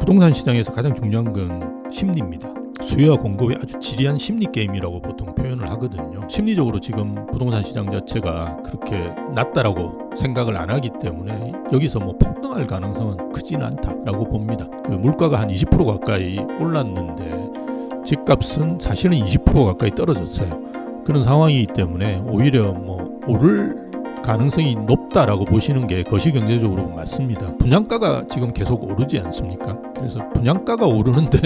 부동산 시장에서 가장 중요한 건 심리입니다. 수요와 공급이 아주 지리한 심리 게임이라고 보통 표현을 하거든요. 심리적으로 지금 부동산 시장 자체가 그렇게 낮다라고 생각을 안 하기 때문에 여기서 뭐 폭등할 가능성은 크지는 않다라고 봅니다. 그 물가가 한 20% 가까이 올랐는데 집값은 사실은 20% 가까이 떨어졌어요. 그런 상황이기 때문에 오히려 뭐 오를 가능성이 높다라고 보시는 게 거시경제적으로 맞습니다. 분양가가 지금 계속 오르지 않습니까? 그래서 분양가가 오르는데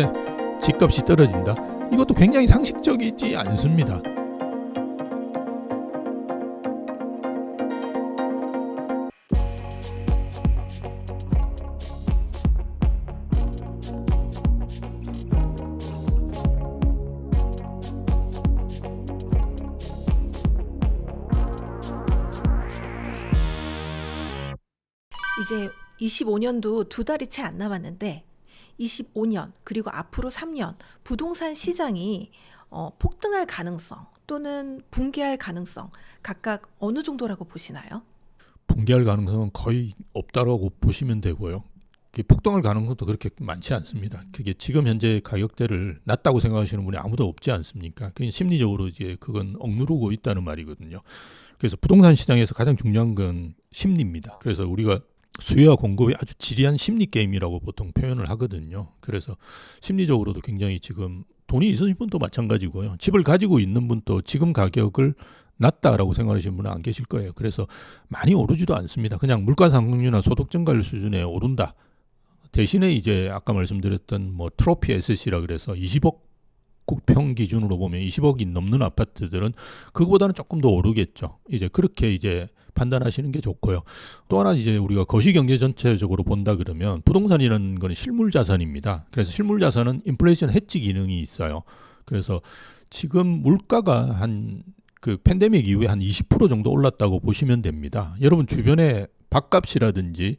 집값이 떨어진다? 이것도 굉장히 상식적이지 않습니다. 이제 25년도 2달이 채 안 남았는데 25년 그리고 앞으로 3년 부동산 시장이 폭등할 가능성 또는 붕괴할 가능성 각각 어느 정도라고 보시나요? 붕괴할 가능성은 거의 없다라고 보시면 되고요. 폭등할 가능성도 그렇게 많지 않습니다. 그게 지금 현재 가격대를 낮다고 생각하시는 분이 아무도 없지 않습니까? 그냥 심리적으로 이제 그건 억누르고 있다는 말이거든요. 그래서 부동산 시장에서 가장 중요한 건 심리입니다. 그래서 우리가 수요와 공급이 아주 지리한 심리 게임이라고 보통 표현을 하거든요. 그래서 심리적으로도 굉장히 지금 돈이 있으신 분도 마찬가지고요. 집을 가지고 있는 분도 지금 가격을 낮다라고 생각하시는 분은 안 계실 거예요. 그래서 많이 오르지도 않습니다. 그냥 물가 상승률이나 소득 증가율 수준에 오른다. 대신에 이제 아까 말씀드렸던 뭐 트로피 에셋이라 그래서 20억 국평 기준으로 보면 20억이 넘는 아파트들은 그거보다는 조금 더 오르겠죠. 이제 그렇게 이제 판단하시는 게 좋고요. 또 하나 이제 우리가 거시경제 전체적으로 본다 그러면 부동산이라는 건 실물 자산입니다. 그래서 실물 자산은 인플레이션 해지 기능이 있어요. 그래서 지금 물가가 한 그 팬데믹 이후에 한 20% 정도 올랐다고 보시면 됩니다. 여러분 주변에 밥값이라든지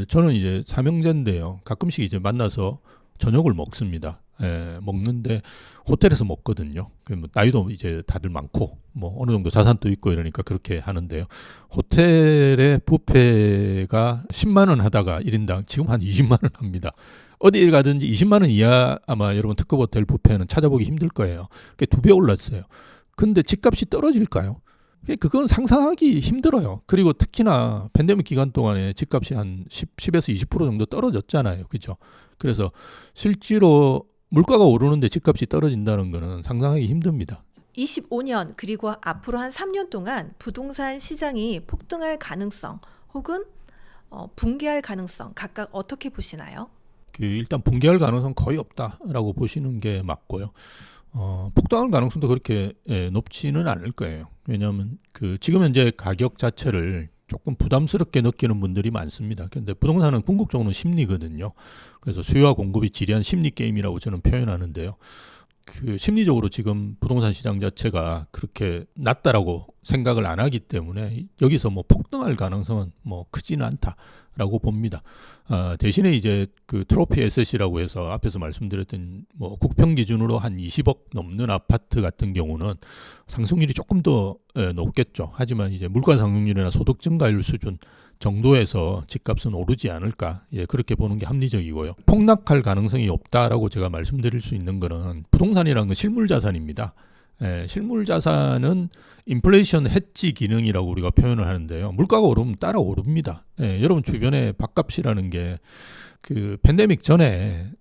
저는 이제 삼형제인데요. 가끔씩 이제 만나서 저녁을 먹습니다. 먹는데 호텔에서 먹거든요. 나이도 이제 다들 많고 뭐 어느 정도 자산도 있고 이러니까 그렇게 하는데요. 호텔의 뷔페가 10만 원 하다가 1인당 지금 한 20만 원 합니다. 어디에 가든지 20만 원 이하 아마 여러분 특급 호텔 뷔페는 찾아보기 힘들 거예요. 그게 2배 올랐어요. 근데 집값이 떨어질까요? 그건 상상하기 힘들어요. 그리고 특히나 팬데믹 기간 동안에 집값이 한 10에서 20% 정도 떨어졌잖아요. 그죠? 그래서 실제로 물가가 오르는데 집값이 떨어진다는 거는 상상하기 힘듭니다. 25년 그리고 앞으로 한 3년 동안 부동산 시장이 폭등할 가능성 혹은 붕괴할 가능성 각각 어떻게 보시나요? 일단 붕괴할 가능성 거의 없다라고 보시는 게 맞고요. 폭등할 가능성도 그렇게 높지는 않을 거예요. 왜냐하면 지금 현재 가격 자체를 조금 부담스럽게 느끼는 분들이 많습니다. 그런데 부동산은 궁극적으로는 심리거든요. 그래서 수요와 공급이 지리한 심리 게임이라고 저는 표현하는데요. 심리적으로 지금 부동산 시장 자체가 그렇게 낮다라고 생각을 안 하기 때문에 여기서 뭐 폭등할 가능성은 뭐 크지는 않다라고 봅니다. 대신에 이제 그 트로피 에셋이라고 해서 앞에서 말씀드렸던 뭐 국평 기준으로 한 20억 넘는 아파트 같은 경우는 상승률이 조금 더 높겠죠. 하지만 이제 물가 상승률이나 소득 증가율 수준 정도에서 집값은 오르지 않을까, 그렇게 보는 게 합리적이고요. 폭락할 가능성이 없다라고 제가 말씀드릴 수 있는 거는 부동산이라는 건 실물 자산입니다. 실물 자산은 인플레이션 해지 기능이라고 우리가 표현을 하는데요. 물가가 오르면 따라 오릅니다. 여러분 주변에 밥값이라는 게 그 팬데믹 전에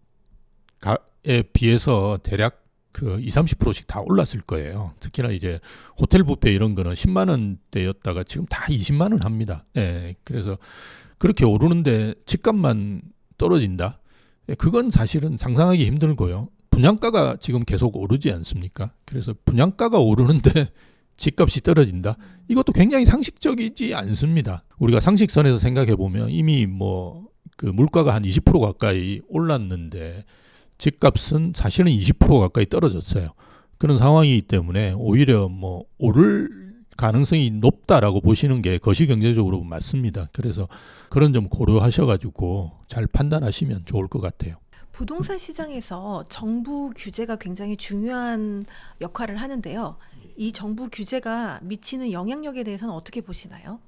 에 비해서 대략 20-30%씩 다 올랐을 거예요. 특히나 이제 호텔 뷔페 이런 거는 10만 원대였다가 지금 다 20만 원 합니다. 그래서 그렇게 오르는데 집값만 떨어진다? 그건 사실은 상상하기 힘들고요. 분양가가 지금 계속 오르지 않습니까? 그래서 분양가가 오르는데 집값이 떨어진다? 이것도 굉장히 상식적이지 않습니다. 우리가 상식선에서 생각해 보면 이미 뭐 그 물가가 한 20% 가까이 올랐는데 집값은 사실은 20% 가까이 떨어졌어요. 그런 상황이기 때문에 오히려 뭐 오를 가능성이 높다라고 보시는 게 거시경제적으로 맞습니다. 그래서 그런 점 고려하셔가지고 잘 판단하시면 좋을 것 같아요. 부동산 시장에서 정부 규제가 굉장히 중요한 역할을 하는데요. 이 정부 규제가 미치는 영향력에 대해서는 어떻게 보시나요?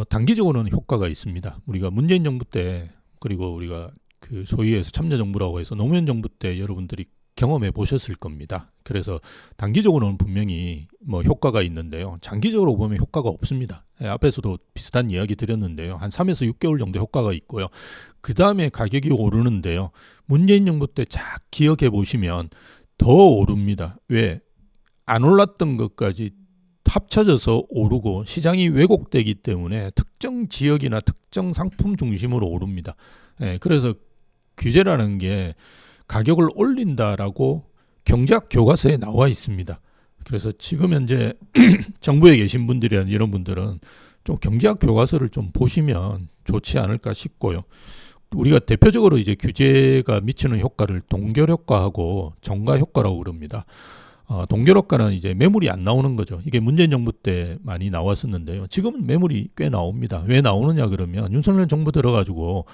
단기적으로는 효과가 있습니다. 우리가 문재인 정부 때 그리고 우리가 그 소위에서 참여정부라고 해서 노무현 정부 때 여러분들이 경험해 보셨을 겁니다. 그래서 단기적으로는 분명히 뭐 효과가 있는데요. 장기적으로 보면 효과가 없습니다. 앞에서도 비슷한 이야기 드렸는데요. 한 3에서 6개월 정도 효과가 있고요. 그 다음에 가격이 오르는데요. 문재인 정부 때 쫙 기억해 보시면 더 오릅니다. 왜? 안 올랐던 것까지 합쳐져서 오르고 시장이 왜곡되기 때문에 특정 지역이나 특정 상품 중심으로 오릅니다. 그래서 규제라는 게 가격을 올린다라고 경제학 교과서에 나와 있습니다. 그래서 지금 현재 정부에 계신 분들이나 이런 분들은 좀 경제학 교과서를 좀 보시면 좋지 않을까 싶고요. 우리가 대표적으로 이제 규제가 미치는 효과를 동결 효과하고 정가 효과라고 그럽니다. 동결 효과는 이제 매물이 안 나오는 거죠. 이게 문재인 정부 때 많이 나왔었는데요. 지금은 매물이 꽤 나옵니다. 왜 나오느냐 그러면 윤석열 정부 들어가지고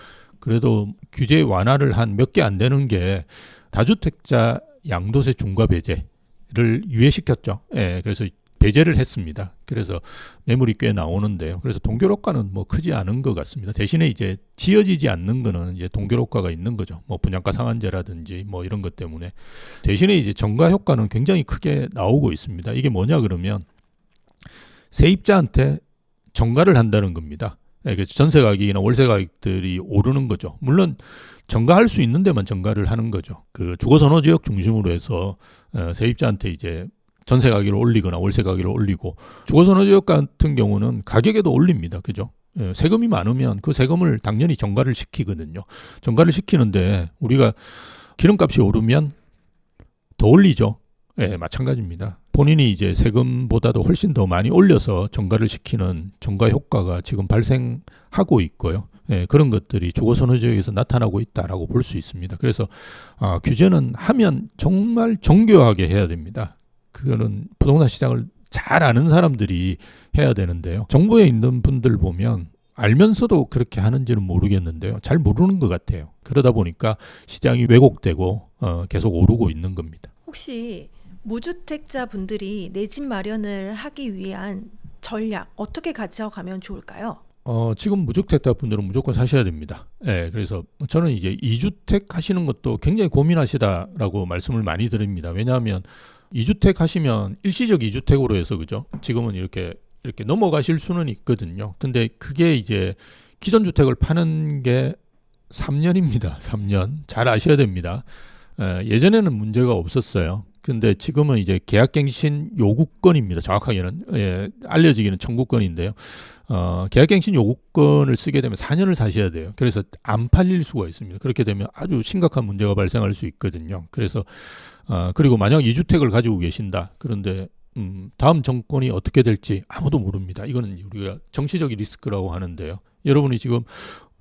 그래도 규제 완화를 한 몇 개 안 되는 게 다주택자 양도세 중과 배제를 유예시켰죠. 그래서 배제를 했습니다. 그래서 매물이 꽤 나오는데요. 그래서 동결 효과는 뭐 크지 않은 것 같습니다. 대신에 이제 지어지지 않는 거는 이제 동결 효과가 있는 거죠. 뭐 분양가 상한제라든지 뭐 이런 것 때문에. 대신에 이제 정가 효과는 굉장히 크게 나오고 있습니다. 이게 뭐냐 그러면 세입자한테 정가를 한다는 겁니다. 그래서 전세 가격이나 월세 가격들이 오르는 거죠. 물론 정가할 수 있는 데만 정가를 하는 거죠. 그 주거 선호 지역 중심으로 해서 세입자한테 이제 전세 가격을 올리거나 월세 가격을 올리고 주거 선호 지역 같은 경우는 가격에도 올립니다. 그죠? 세금이 많으면 그 세금을 당연히 정가를 시키거든요. 정가를 시키는데 우리가 기름값이 오르면 더 올리죠. 마찬가지입니다. 본인이 이제 세금보다도 훨씬 더 많이 올려서 정가를 시키는 정가 효과가 지금 발생하고 있고요. 그런 것들이 주거 선호 지역에서 나타나고 있다라고 볼 수 있습니다. 그래서 규제는 하면 정말 정교하게 해야 됩니다. 그거는 부동산 시장을 잘 아는 사람들이 해야 되는데요. 정부에 있는 분들 보면 알면서도 그렇게 하는지는 모르겠는데요. 잘 모르는 것 같아요. 그러다 보니까 시장이 왜곡되고 계속 오르고 있는 겁니다. 혹시 무주택자 분들이 내 집 마련을 하기 위한 전략 어떻게 가져가면 좋을까요? 지금 무주택자 분들은 무조건 사셔야 됩니다. 그래서 저는 이제 2주택 하시는 것도 굉장히 고민하시다라고 말씀을 많이 드립니다. 왜냐하면 2주택 하시면 일시적 2주택으로 해서 그죠? 지금은 이렇게 넘어가실 수는 있거든요. 근데 그게 이제 기존 주택을 파는 게 3년입니다. 3년. 잘 아셔야 됩니다. 예전에는 문제가 없었어요. 근데 지금은 이제 계약갱신 요구권입니다. 정확하게는 알려지기는 청구권인데요. 계약갱신 요구권을 쓰게 되면 4년을 사셔야 돼요. 그래서 안 팔릴 수가 있습니다. 그렇게 되면 아주 심각한 문제가 발생할 수 있거든요. 그래서 그리고 만약 2주택을 가지고 계신다. 그런데 다음 정권이 어떻게 될지 아무도 모릅니다. 이거는 우리가 정치적인 리스크라고 하는데요. 여러분이 지금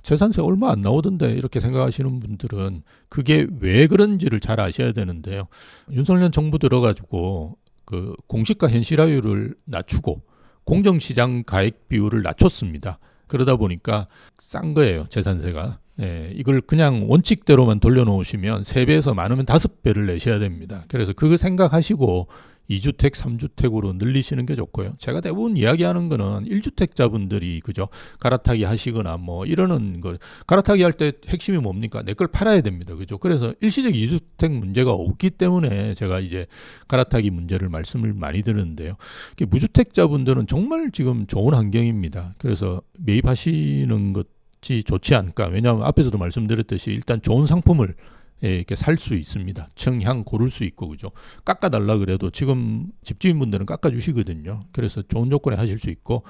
재산세 얼마 안 나오던데 이렇게 생각하시는 분들은 그게 왜 그런지를 잘 아셔야 되는데요. 윤석열 정부 들어가지고 그 공시가 현실화율을 낮추고 공정시장 가액 비율을 낮췄습니다. 그러다 보니까 싼 거예요, 재산세가. 이걸 그냥 원칙대로만 돌려놓으시면 3배에서 많으면 5배를 내셔야 됩니다. 그래서 그거 생각하시고 2주택, 3주택으로 늘리시는 게 좋고요. 제가 대부분 이야기하는 거는 1주택자분들이 그죠? 갈아타기 하시거나 뭐 이러는 거. 갈아타기 할 때 핵심이 뭡니까? 내 걸 팔아야 됩니다. 그죠? 그래서 일시적 2주택 문제가 없기 때문에 제가 이제 갈아타기 문제를 말씀을 많이 드리는데요. 무주택자분들은 정말 지금 좋은 환경입니다. 그래서 매입하시는 것이 좋지 않을까. 왜냐하면 앞에서도 말씀드렸듯이 일단 좋은 상품을 이렇게 살 수 있습니다. 청향 고를 수 있고 그죠. 깎아달라 그래도 지금 집주인분들은 깎아주시거든요. 그래서 좋은 조건에 하실 수 있고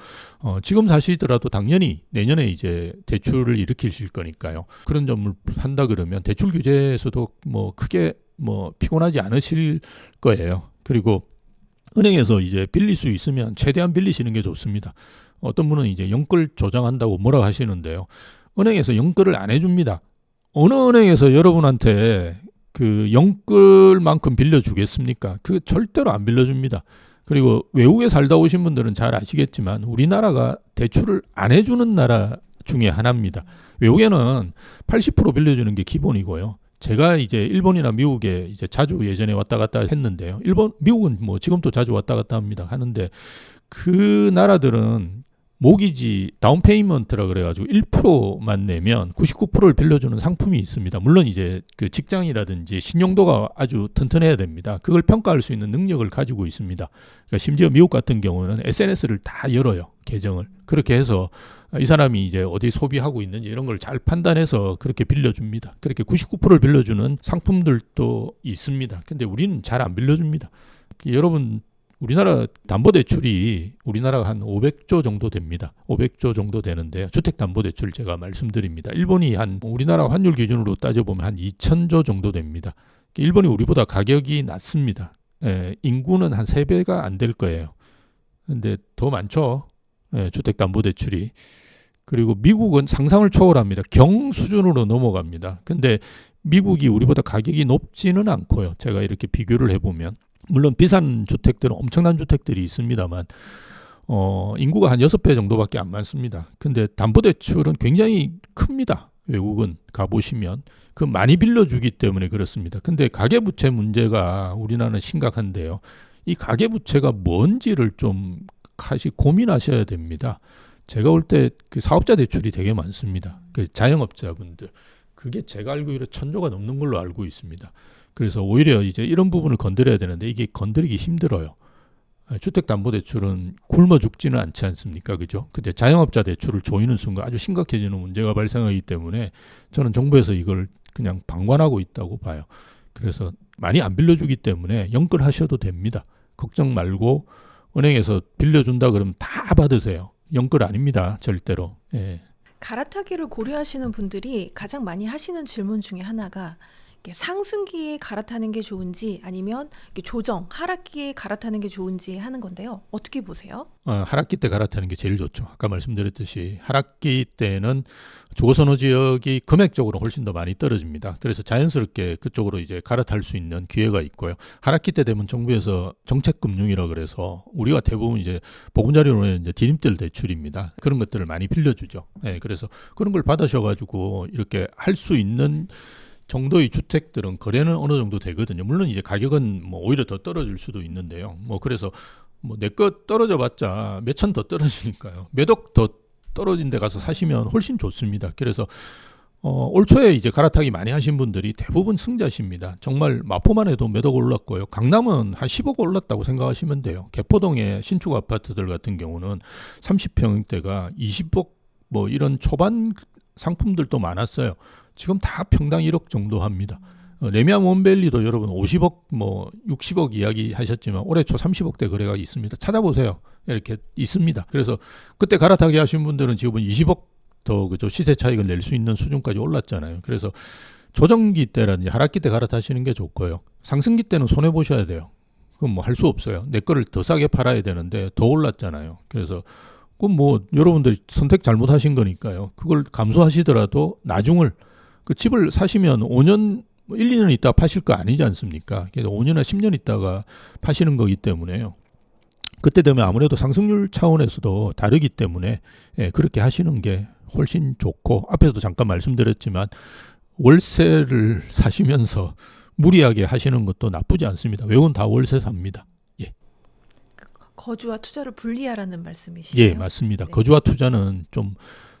지금 사시더라도 당연히 내년에 이제 대출을 일으키실 거니까요. 그런 점을 한다 그러면 대출 규제에서도 뭐 크게 뭐 피곤하지 않으실 거예요. 그리고 은행에서 이제 빌릴 수 있으면 최대한 빌리시는 게 좋습니다. 어떤 분은 이제 영끌 조장한다고 뭐라고 하시는데요. 은행에서 영끌을 안 해줍니다. 어느 은행에서 여러분한테 그 영끌만큼 빌려주겠습니까? 그 절대로 안 빌려줍니다. 그리고 외국에 살다 오신 분들은 잘 아시겠지만 우리나라가 대출을 안 해주는 나라 중에 하나입니다. 외국에는 80% 빌려주는 게 기본이고요. 제가 이제 일본이나 미국에 이제 자주 예전에 왔다 갔다 했는데요. 미국은 뭐 지금도 자주 왔다 갔다 합니다. 하는데 그 나라들은 모기지 다운페이먼트라 그래가지고 1%만 내면 99%를 빌려주는 상품이 있습니다. 물론 이제 그 직장이라든지 신용도가 아주 튼튼해야 됩니다. 그걸 평가할 수 있는 능력을 가지고 있습니다. 그러니까 심지어 미국 같은 경우는 SNS를 다 열어요. 계정을. 그렇게 해서 이 사람이 이제 어디 소비하고 있는지 이런 걸 잘 판단해서 그렇게 빌려줍니다. 그렇게 99%를 빌려주는 상품들도 있습니다. 근데 우리는 잘 안 빌려줍니다. 여러분, 우리나라 담보대출이 우리나라가 한 500조 정도 됩니다. 500조 정도 되는데요. 주택담보대출 제가 말씀드립니다. 일본이 한 우리나라 환율 기준으로 따져보면 한 2,000조 정도 됩니다. 일본이 우리보다 가격이 낮습니다. 인구는 한 3배가 안 될 거예요. 근데 더 많죠. 주택담보대출이. 그리고 미국은 상상을 초월합니다. 경 수준으로 넘어갑니다. 근데 미국이 우리보다 가격이 높지는 않고요. 제가 이렇게 비교를 해보면. 물론 비싼 주택들은 엄청난 주택들이 있습니다만 인구가 한 6배 정도밖에 안 많습니다. 근데 담보대출은 굉장히 큽니다. 외국은 가보시면. 그 많이 빌려주기 때문에 그렇습니다. 근데 가계부채 문제가 우리나라는 심각한데요. 이 가계부채가 뭔지를 좀 고민하셔야 됩니다. 제가 볼 때 그 사업자 대출이 되게 많습니다. 그 자영업자분들. 그게 제가 알기로 1,000조가 넘는 걸로 알고 있습니다. 그래서 오히려 이제 이런 부분을 건드려야 되는데 이게 건드리기 힘들어요. 주택담보대출은 굶어 죽지는 않지 않습니까? 그죠? 근데 자영업자 대출을 조이는 순간 아주 심각해지는 문제가 발생하기 때문에 저는 정부에서 이걸 그냥 방관하고 있다고 봐요. 그래서 많이 안 빌려주기 때문에 연끌하셔도 됩니다. 걱정 말고 은행에서 빌려준다 그러면 다 받으세요. 연끌 아닙니다. 절대로. 예. 갈아타기를 고려하시는 분들이 가장 많이 하시는 질문 중에 하나가 상승기에 갈아타는 게 좋은지 아니면 조정, 하락기에 갈아타는 게 좋은지 하는 건데요. 어떻게 보세요? 하락기 때 갈아타는 게 제일 좋죠. 아까 말씀드렸듯이 하락기 때는 주거선호 지역이 금액적으로 훨씬 더 많이 떨어집니다. 그래서 자연스럽게 그쪽으로 이제 갈아탈 수 있는 기회가 있고요. 하락기 때 되면 정부에서 정책금융이라 그래서 우리가 대부분 이제 보금자리로는 이제 디딤돌 대출입니다. 그런 것들을 많이 빌려주죠. 네, 그래서 그런 걸 받으셔가지고 이렇게 할 수 있는 정도의 주택들은 거래는 어느 정도 되거든요. 물론 이제 가격은 뭐 오히려 더 떨어질 수도 있는데요. 뭐 그래서 뭐 내 것 떨어져 봤자 몇천 더 떨어지니까요. 몇 억 더 떨어진 데 가서 사시면 훨씬 좋습니다. 그래서 올 초에 이제 갈아타기 많이 하신 분들이 대부분 승자십니다. 정말 마포만 해도 몇 억 올랐고요. 강남은 한 10억 올랐다고 생각하시면 돼요. 개포동의 신축 아파트들 같은 경우는 30평대가 20억 뭐 이런 초반 상품들도 많았어요. 지금 다 평당 1억 정도 합니다. 레미안 원밸리도 여러분 50억 뭐 60억 이야기 하셨지만 올해 초 30억대 거래가 있습니다. 찾아보세요. 이렇게 있습니다. 그래서 그때 갈아타기 하신 분들은 지금은 20억 더 그죠 시세 차익을 낼 수 있는 수준까지 올랐잖아요. 그래서 조정기 때라든지 하락기 때 갈아타시는 게 좋고요. 상승기 때는 손해 보셔야 돼요. 그건 뭐 할 수 없어요. 내 거를 더 싸게 팔아야 되는데 더 올랐잖아요. 그래서 그건 뭐 여러분들이 선택 잘못하신 거니까요. 그걸 감수하시더라도 나중을 그 집을 사시면 5년, 1, 2년 있다가 파실 거 아니지 않습니까? 그래서 5년이나 10년 있다가 파시는 거기 때문에요. 그때 되면 아무래도 상승률 차원에서도 다르기 때문에 그렇게 하시는 게 훨씬 좋고 앞에서도 잠깐 말씀드렸지만 월세를 사시면서 무리하게 하시는 것도 나쁘지 않습니다. 외국은 다 월세 삽니다. 예. 거주와 투자를 분리하라는 말씀이시죠? 예, 맞습니다. 네. 거주와 투자는 좀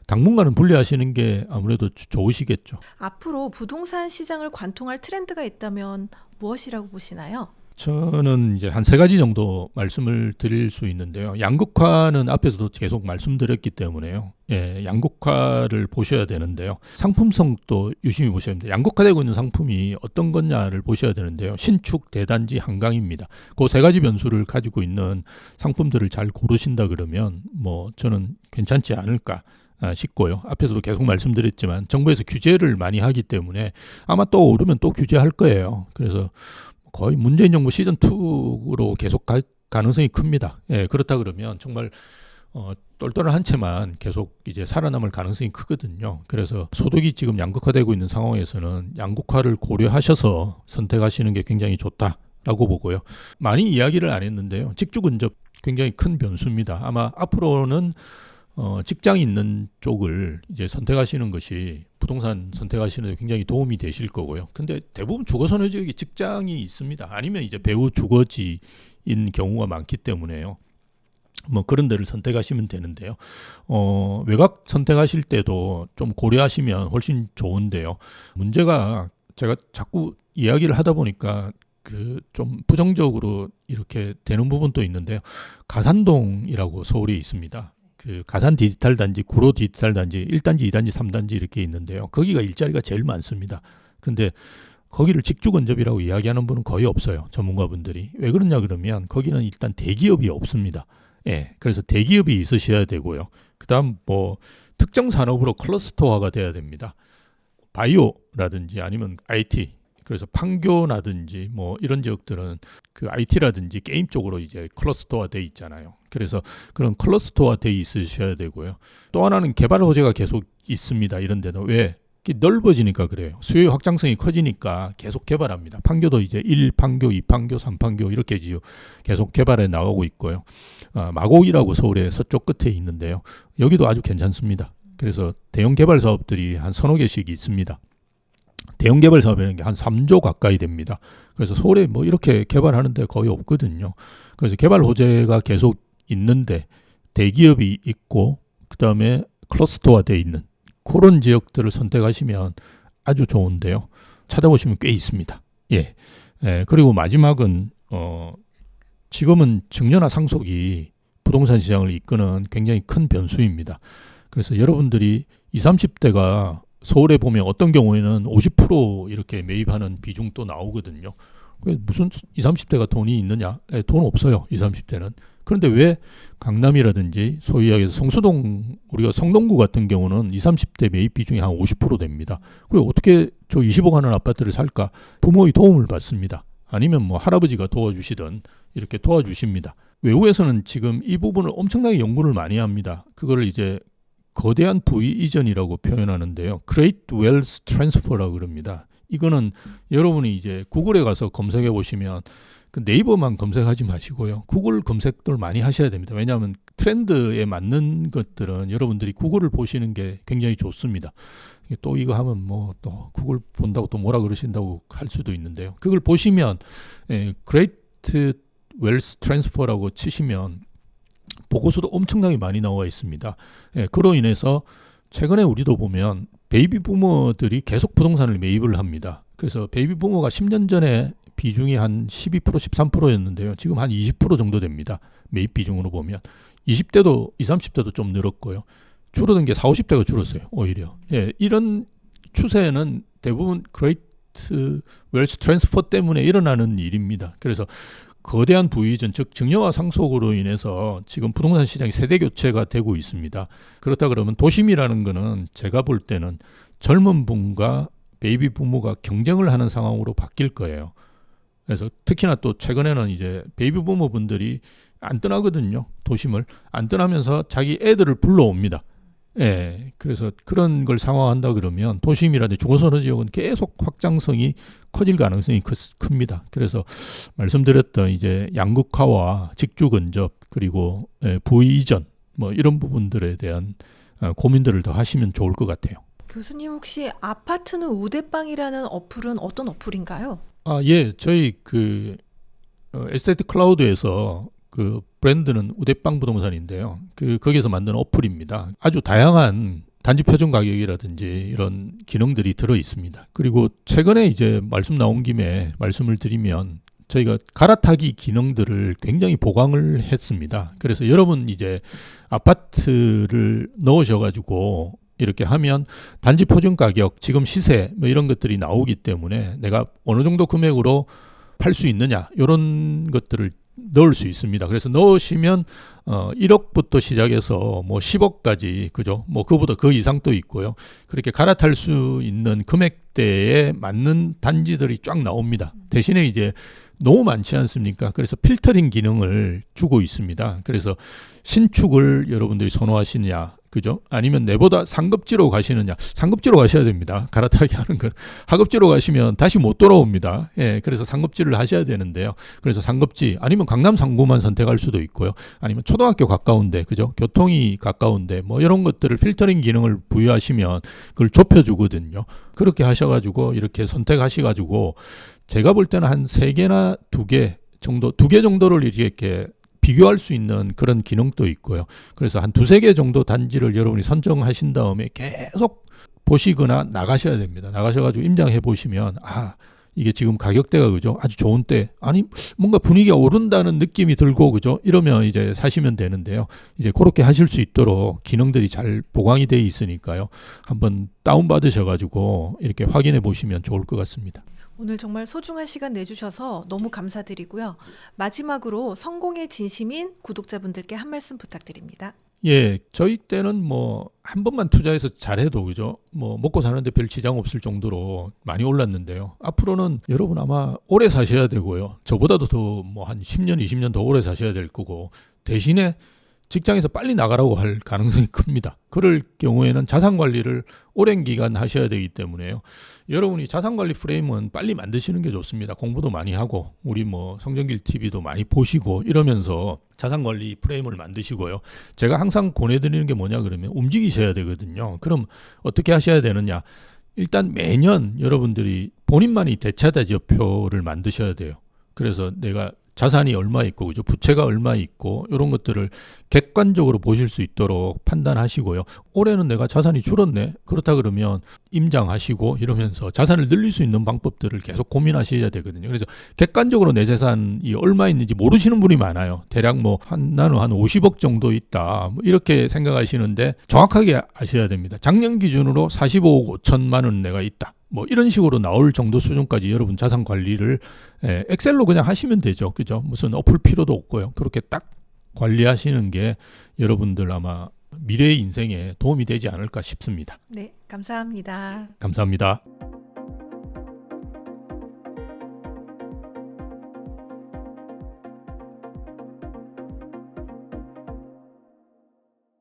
당분간은 분리하시는 게 아무래도 좋으시겠죠. 앞으로 부동산 시장을 관통할 트렌드가 있다면 무엇이라고 보시나요? 저는 이제 한 3가지 정도 말씀을 드릴 수 있는데요. 양극화는 앞에서도 계속 말씀드렸기 때문에요. 예, 양극화를 보셔야 되는데요. 상품성도 유심히 보셔야 됩니다. 양극화되고 있는 상품이 어떤 거냐를 보셔야 되는데요. 신축, 대단지, 한강입니다. 그 3가지 변수를 가지고 있는 상품들을 잘 고르신다 그러면 뭐 저는 괜찮지 않을까 싶고요. 앞에서도 계속 말씀드렸지만 정부에서 규제를 많이 하기 때문에 아마 또 오르면 또 규제할 거예요. 그래서 거의 문재인 정부 시즌2로 계속 갈 가능성이 큽니다. 예, 그렇다 그러면 정말 똘똘한 한 채만 계속 이제 살아남을 가능성이 크거든요. 그래서 소득이 지금 양극화되고 있는 상황에서는 양극화를 고려하셔서 선택하시는 게 굉장히 좋다라고 보고요. 많이 이야기를 안 했는데요. 직주 근접 굉장히 큰 변수입니다. 아마 앞으로는 직장이 있는 쪽을 이제 선택하시는 것이 부동산 선택하시는 데 굉장히 도움이 되실 거고요. 근데 대부분 주거선호 지역이 직장이 있습니다. 아니면 이제 배우 주거지인 경우가 많기 때문에요. 뭐 그런 데를 선택하시면 되는데요. 외곽 선택하실 때도 좀 고려하시면 훨씬 좋은데요. 문제가 제가 자꾸 이야기를 하다 보니까 그 좀 부정적으로 이렇게 되는 부분도 있는데요. 가산동이라고 서울에 있습니다. 그 가산 디지털 단지, 구로 디지털 단지 1단지, 2단지, 3단지 이렇게 있는데요. 거기가 일자리가 제일 많습니다. 근데 거기를 직주근접이라고 이야기하는 분은 거의 없어요. 전문가분들이. 왜 그러냐 그러면 거기는 일단 대기업이 없습니다. 예. 그래서 대기업이 있으셔야 되고요. 그다음 뭐 특정 산업으로 클러스터화가 돼야 됩니다. 바이오라든지 아니면 IT. 그래서 판교라든지 뭐 이런 지역들은 그 IT라든지 게임 쪽으로 이제 클러스터화 돼 있잖아요. 그래서 그런 클러스터화 돼 있으셔야 되고요. 또 하나는 개발 호재가 계속 있습니다. 이런 데는 왜? 넓어지니까 그래요. 수요 확장성이 커지니까 계속 개발합니다. 판교도 이제 1판교, 2판교, 3판교 이렇게 계속 개발해 나가고 있고요. 마곡이라고 서울의 서쪽 끝에 있는데요. 여기도 아주 괜찮습니다. 그래서 대형 개발 사업들이 한 서너 개씩 있습니다. 대형 개발 사업이라는 게 한 3조 가까이 됩니다. 그래서 서울에 뭐 이렇게 개발하는 데 거의 없거든요. 그래서 개발 호재가 계속 있는데 대기업이 있고 그다음에 클러스터화 돼 있는 그런 지역들을 선택하시면 아주 좋은데요. 찾아보시면 꽤 있습니다. 예. 그리고 마지막은 지금은 증여나 상속이 부동산 시장을 이끄는 굉장히 큰 변수입니다. 그래서 여러분들이 20, 30대가 서울에 보면 어떤 경우에는 50% 이렇게 매입하는 비중도 나오거든요. 무슨 20, 30대가 돈이 있느냐? 돈 없어요. 20, 30대는. 그런데 왜 강남이라든지 소위 이야기해서 성수동, 우리가 성동구 같은 경우는 20, 30대 매입 비중이 한 50% 됩니다. 그리고 어떻게 저 20억 하는 아파트를 살까? 부모의 도움을 받습니다. 아니면 뭐 할아버지가 도와주시든 이렇게 도와주십니다. 외국에서는 지금 이 부분을 엄청나게 연구를 많이 합니다. 그거를 이제 거대한 부의 이전이라고 표현하는데요. Great Wealth Transfer라고 그럽니다. 이거는 여러분이 이제 구글에 가서 검색해 보시면 그 네이버만 검색하지 마시고요. 구글 검색들 많이 하셔야 됩니다. 왜냐하면 트렌드에 맞는 것들은 여러분들이 구글을 보시는 게 굉장히 좋습니다. 또 이거 하면 뭐 또 구글 본다고 또 뭐라 그러신다고 할 수도 있는데요. 그걸 보시면 Great Wealth Transfer라고 치시면 보고서도 엄청나게 많이 나와 있습니다. 그로 인해서 최근에 우리도 보면 베이비 부머들이 계속 부동산을 매입을 합니다. 그래서 베이비 부머가 10년 전에 비중이 한 12%, 13%였는데요. 지금 한 20% 정도 됩니다. 매입 비중으로 보면. 20대도, 20, 30대도 좀 늘었고요. 줄어든 게 40, 50대가 줄었어요. 오히려. 이런 추세는 대부분 그레이트 웰스 트랜스퍼 때문에 일어나는 일입니다. 그래서 거대한 부의전, 즉 증여와 상속으로 인해서 지금 부동산 시장이 세대 교체가 되고 있습니다. 그렇다 그러면 도심이라는 거는 제가 볼 때는 젊은 분과 베이비 부모가 경쟁을 하는 상황으로 바뀔 거예요. 그래서 특히나 또 최근에는 이제 베이비 부모 분들이 안 떠나거든요. 도심을 안 떠나면서 자기 애들을 불러옵니다. 그래서 그런 걸 상황한다 그러면 도심이라든지 중고선호 지역은 계속 확장성이 커질 가능성이 큽니다. 그래서 말씀드렸던 이제 양극화와 직주 근접 그리고 부의 이전 뭐 이런 부분들에 대한 고민들을 더 하시면 좋을 것 같아요. 교수님 혹시 아파트는 우대빵이라는 어플은 어떤 어플인가요? 저희 그 에스테이트 클라우드에서 그 브랜드는 우대빵 부동산인데요. 거기에서 만든 어플입니다. 아주 다양한 단지 표준 가격이라든지 이런 기능들이 들어 있습니다. 그리고 최근에 이제 말씀 나온 김에 말씀을 드리면 저희가 갈아타기 기능들을 굉장히 보강을 했습니다. 그래서 여러분 이제 아파트를 넣으셔가지고 이렇게 하면 단지 표준 가격, 지금 시세 뭐 이런 것들이 나오기 때문에 내가 어느 정도 금액으로 팔 수 있느냐 이런 것들을 넣을 수 있습니다. 그래서 넣으시면 1억부터 시작해서 뭐 10억까지 그죠? 뭐 그보다 그 이상도 있고요. 그렇게 갈아탈 수 있는 금액대에 맞는 단지들이 쫙 나옵니다. 대신에 이제 너무 많지 않습니까? 그래서 필터링 기능을 주고 있습니다. 그래서 신축을 여러분들이 선호하시느냐, 그죠? 아니면 내보다 상급지로 가시느냐? 상급지로 가셔야 됩니다. 갈아타기 하는 건. 하급지로 가시면 다시 못 돌아옵니다. 그래서 상급지를 하셔야 되는데요. 그래서 상급지 아니면 강남 상구만 선택할 수도 있고요. 아니면 초등학교 가까운데, 그죠? 교통이 가까운데 뭐 이런 것들을 필터링 기능을 부여하시면 그걸 좁혀주거든요. 그렇게 하셔가지고 이렇게 선택하셔가지고 제가 볼 때는 한 3개나 2개 정도, 2개 정도를 이렇게 비교할 수 있는 그런 기능도 있고요. 그래서 한 두세 개 정도 단지를 여러분이 선정하신 다음에 계속 보시거나 나가셔야 됩니다. 나가셔가지고 임장해 보시면 이게 지금 가격대가 그죠? 아주 좋은 때 아니 뭔가 분위기가 오른다는 느낌이 들고 그죠? 이러면 이제 사시면 되는데요. 이제 그렇게 하실 수 있도록 기능들이 잘 보강이 되어 있으니까요. 한번 다운 받으셔가지고 이렇게 확인해 보시면 좋을 것 같습니다. 오늘 정말 소중한 시간 내주셔서 너무 감사드리고요. 마지막으로 성공의 진심인 구독자분들께 한 말씀 부탁드립니다. 예, 저희 때는 뭐 한 번만 투자해서 잘해도 그죠? 뭐 먹고 사는데 별 지장 없을 정도로 많이 올랐는데요. 앞으로는 여러분 아마 오래 사셔야 되고요. 저보다도 더 뭐 한 10년, 20년 더 오래 사셔야 될 거고 대신에 직장에서 빨리 나가라고 할 가능성이 큽니다. 그럴 경우에는 자산 관리를 오랜 기간 하셔야 되기 때문에요. 여러분이 자산 관리 프레임은 빨리 만드시는 게 좋습니다. 공부도 많이 하고 우리 뭐 성정길 TV도 많이 보시고 이러면서 자산 관리 프레임을 만드시고요. 제가 항상 권해드리는 게 뭐냐 그러면 움직이셔야 되거든요. 그럼 어떻게 하셔야 되느냐? 일단 매년 여러분들이 본인만이 대차대조표를 만드셔야 돼요. 그래서 내가 자산이 얼마 있고 그죠? 부채가 얼마 있고 이런 것들을 객관적으로 보실 수 있도록 판단하시고요. 올해는 내가 자산이 줄었네. 그렇다 그러면 임장하시고 이러면서 자산을 늘릴 수 있는 방법들을 계속 고민하셔야 되거든요. 그래서 객관적으로 내 재산이 얼마 있는지 모르시는 분이 많아요. 대략 뭐 나는 한 50억 정도 있다. 뭐 이렇게 생각하시는데 정확하게 아셔야 됩니다. 작년 기준으로 45억 5천만 원 내가 있다. 뭐 이런 식으로 나올 정도 수준까지 여러분 자산 관리를 엑셀로 그냥 하시면 되죠. 그죠? 무슨 어플 필요도 없고요. 그렇게 딱 관리하시는 게 여러분들 아마 미래의 인생에 도움이 되지 않을까 싶습니다. 네, 감사합니다. 감사합니다.